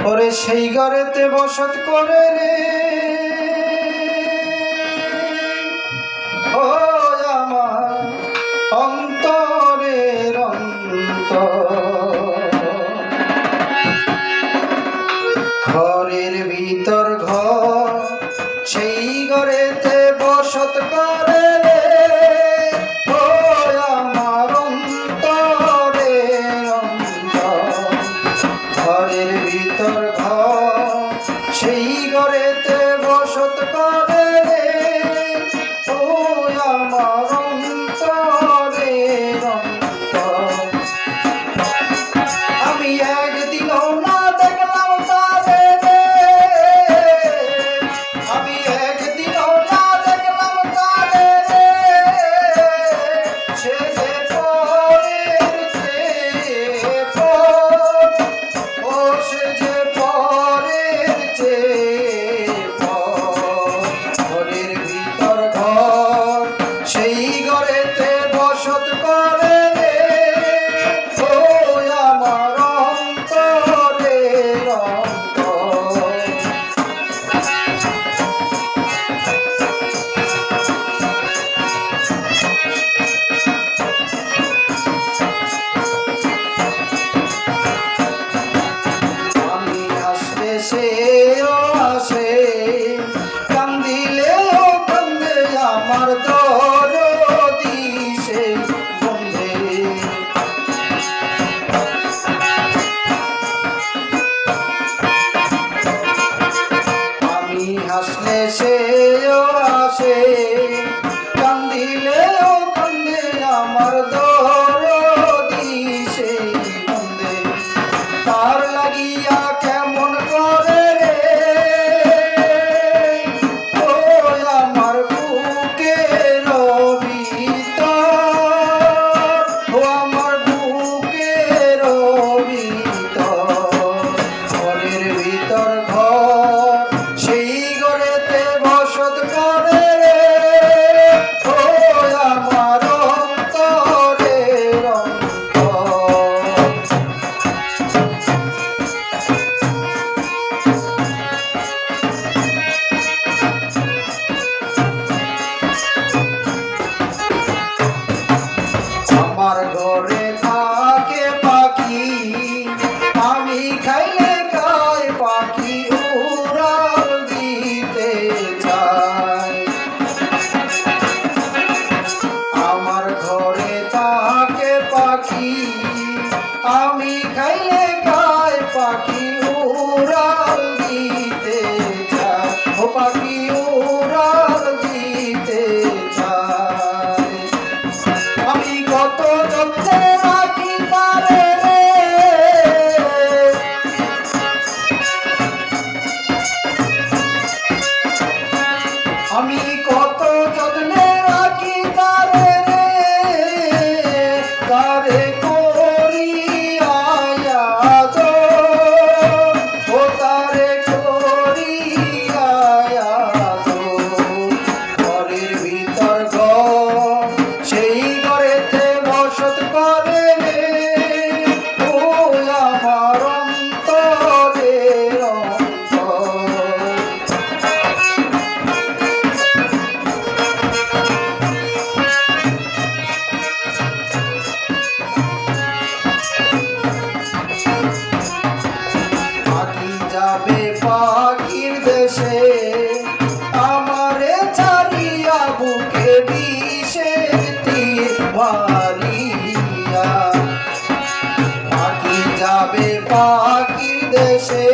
ওরে সেই ঘরেতে বসত করে রে ও আমার অন্তরের অন্তর, ঘরের ভিতর ঘর সেই ঘরেতে বসত করে রে ও আমার অন্তরের অন্তর, ঘরের ভিতর ঘর সেই ঘরেতে বসত করে রে ও আমার অন্তরের অন্তর। আমি একদিনও না দেখলাম তারে রে, আমি একদিনও না দেখলাম তারে রে, সে যে পরের চেয়ে পর, ও সে যে পরের চেয়ে পর, ঘরের ভিতর ঘর সেই ঘরেতে বসত করে রে ও আমার অন্তরের অন্তর। আমি আসলে সেও আসে, কান্দিলেও কান্দে আমার দরদি সেই বন্ধে। আমি হাসলে সেও আসে, কান্দিলেও কান্দে আমার দরদি সেই বন্ধে। তার লাগিয়া কেমন করে রে ও আমার বুকের ভিতর, ও আমার বুকের ভিতর, ঘরের ভিতর ঘর সেই ঘরেতে বসত করে রে ও আমার অন্তরের অন্তর। আমার ঘরে থাকে পাখি, আমি খাইলে খাই পাখি উড়াল দিতে চাই। আমার ঘরে থাকে পাখি, আমি খাইলে খাই পাখি উড়াল দিতে চাই, ও পাখি উড়াল দিতে চাই। আমি কত যত্নে রাখি তারে রে, আমি কত যত্নে রাখি তারে রে, তারে করি আয়াদর, ও তারে করি আয়াদর, ঘরের ভিতর ঘর সেই ঘরেতে বসত করে রে ও আমার অন্তরের অন্তর। পাখি যাবে পাখির দেশে, আমারে ছাড়িয়া বুকে বিষের তীর মারিয়া। পাখি যাবে পাখির দেশে,